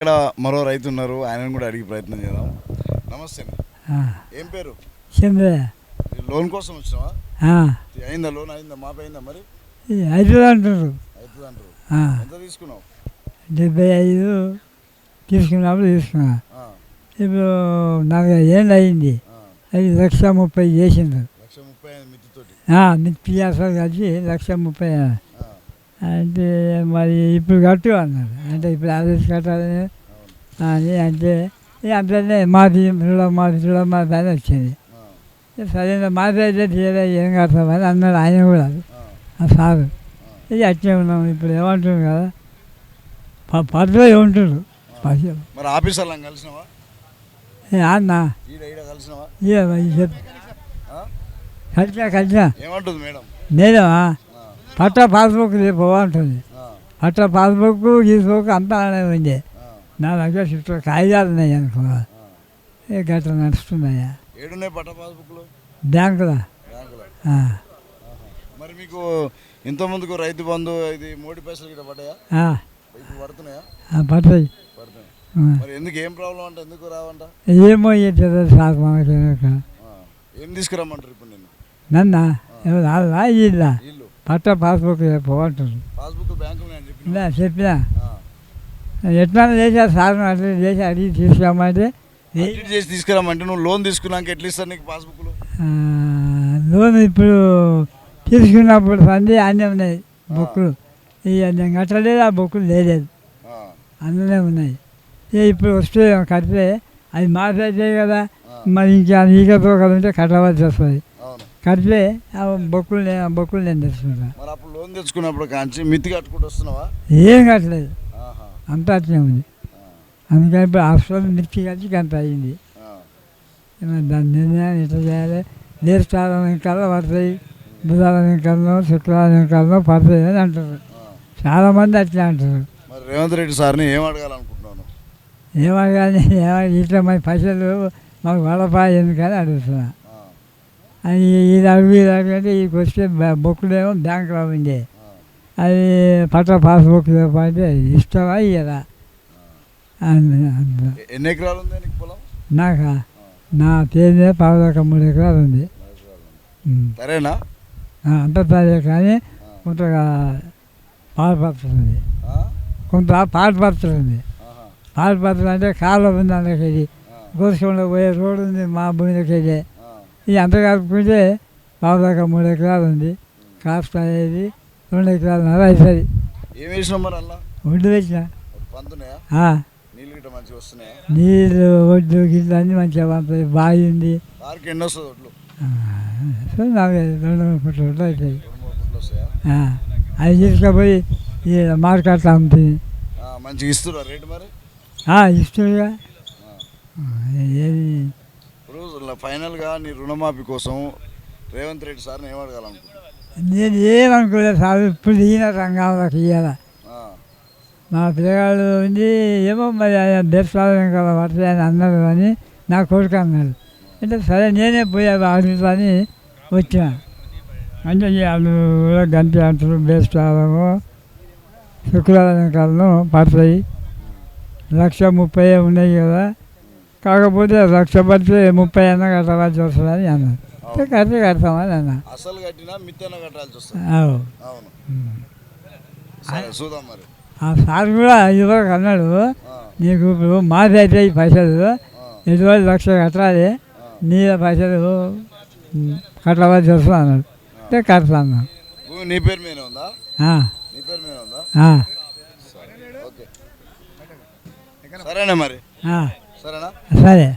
ఇక్కడ మరో రైతు ఉన్నారు, ఆయనను కూడా అడిగి ప్రయత్నం చేద్దాం. నమస్తే అండి. ఏం పేరు? చంద్ర. లోన్ కోసం వచ్చినావా? అయిందా లోన్? అయిందా? మాపై అయిందా? మరి అవుతుంది అంటారు. అవుతుంది అంటారు. ఎంత తీసుకున్నావు? 75 తీసుకున్నప్పుడు తీసుకున్నా. ఇప్పుడు 4 ఏళ్ళు అయింది. అది 1,30,000 చేసిండ్రు. 1,30,000 మిత్తితోటి. మిత్తి అసలు కలిసి 1,30,000 అంటే మరి ఇప్పుడు కట్టు అన్నారు. అంటే ఇప్పుడు ఆదేశ్ కట్టాలని అని అంటే అంతనే మాది మాది అని వచ్చింది. సరైన మాది అయితే తీయలే, ఏం కడతామని అన్నాడు ఆయన కూడా, ఆ సారు. ఇది అట్లే ఉన్నాం. ఇప్పుడు ఏమంటున్నారు కదా, పట్టులో ఉంటున్నారు పైసలు. మరి ఆఫీసర్లు కలిసినావా? అన్న కలిసినా ఏమంటుంది మేడం? నేనేమా పట్ట పాస్బుక్ పోవాలంటుంది. పట్ట పాస్బుక్ గీస్బుక్ అంతా ఉంది. నా దగ్గర చుట్టూ కాగితాలు ఉన్నాయి అనుకో, గట్ల నడుస్తున్నాయా బ్యాంకులో. మరి మీకు ఇంతకుముందుకు రైతు బంధు ఇది మోడీ పైసలు గిట్ట పడ్డాయా? పడుతున్నాయా? పడతాయి. మరి ఎందుకు, ఏం ప్రాబ్లం అంటే ఎందుకు రావంట? ఏమో సార్ మనకి ఏం తీసుకురమ్మంటారు ఇప్పుడు నేను? నన్నా రాదా ఇల్లా పట్ట పాస్బుక్ పోమంటారు. పాస్బుక్ బ్యాంకు చెప్పినా ఎట్లా చేశారు సార్, అట్లా చేసి అడిగి తీసుకురమ్మంటే చేసి తీసుకురమ్మంటే నువ్వు లోన్ తీసుకున్నాక ఎట్లా ఇస్తారు నీకు పాస్బుక్లు? లోన్ ఇప్పుడు తీసుకున్నప్పుడు సంది అన్నీ ఉన్నాయి బుక్కులు. ఇక నేను కట్టలేదు, ఆ బుక్కులు లేదు, అందులోనే ఉన్నాయి. ఇప్పుడు వస్తే కడితే అది మాట్లాడితే కదా, మరి ఇంకా ఈకతో కదా ఉంటే కట్టవలసి వస్తుంది. కడితే ఆ బొక్కులు నేను తెచ్చుకుంటాను. లోన్ తెచ్చుకున్నప్పుడు కాంచి మిత్తి కట్టుకుంటూ వస్తున్నావా? ఏం కట్టలేదు, అంతా అట్లే ఉంది. అందుకని ఇప్పుడు హాస్పిటల్ మిర్చి కలిసి అంత అయింది. దాని నిర్ణయాన్ని ఎట్లా చేయాలి? నేర్చుకోవాలని కల్లా పడతాయి, బుధాలని కల్లో శుక్రవారం కల్లో పడతాయి అని అంటారు. చాలామంది అట్లా అంటారు. రేవంత్ రెడ్డి సార్ని ఏం అడగాలనుకుంటున్నాను? ఏమడగాలి, ఇట్లా మరి పైసలు మాకు వడపాయి ఎందుకని అడుగుతున్నా. అది ఇది అడుగు అంటే ఈ వస్తే బుక్కులేమో బ్యాంకులో ఉంది, అది పట్ట పాస్బుక్ అంటే ఇస్తావా ఇయ్యరా? ఎన్ని ఎకరాలు ఉంది నీకు పొలం? నాకా నా పేరు 3 ఎకరాలు ఉంది. సరేనా? అంత సరే, కానీ కొంత పాడుపడుతుంది, కొంత పాడుపడుతుంది. పాడుపడుతుంది అంటే కాలువ ఉంది, అందుకెళ్ళి గోసుకుండా పోయే రోడ్డు ఉంది మా భూమిలోకి వెళ్ళి. ఇది అంత కలుపుకుంటే 3 ఎకరాలు ఉంది. కాస్త అనేది 2 ఎకరాలన్నర అవుతుంది. ఒడ్డు వేసిన నీళ్ళు ఒడ్డు గిట్ల అన్నీ మంచిగా పంపుతాయి. బావి ఉంది, 2-3 ఫుట్ల ఒడ్లు అవుతాయి. అవి తీసుకుపోయి మార్కెట్లో అమ్ముతుంది. ఇస్తుందిగా. ఏది ఫైనల్గా నీ రుణమాఫీ కోసం రేవంత్ రెడ్డి సార్ని ఏమడగాలనుకుంటున్నా? నేను ఏమనుకోలేదు సార్, ఇప్పుడు ఈయన రంగంలోకి ఇవ్వాల. మా పిల్లగాడు ఉంది ఏమో మరి బెస్టాలు ఇంకా పడతాయని అన్నారు అని నా కొడుకు అన్నాడు. అంటే సరే నేనే పోయి అడుగుతాని వచ్చిన. అంటే వాళ్ళు కూడా గంట అంటారు, బెస్టాలము శుక్రవారం కాలంలో పడతాయి. 1,30,000 ఉన్నాయి కదా, కాకపోతే 1,00,000 పడితే 30 అన్న కట్టవలసి వస్తుందని అన్నారు. కడతామని అన్నా. ఆ సార్ కూడా ఇదివరకు అన్నాడు, నీకు ఇప్పుడు మాది అయితే ఈ పైసలు ఇదివరకు 1,00,000 కట్టాలి, నీ పైసలు కట్టవలసి వస్తుంది అన్నాడు. కడతా అన్నా. సరేనా మరి? సరేనా? సరే.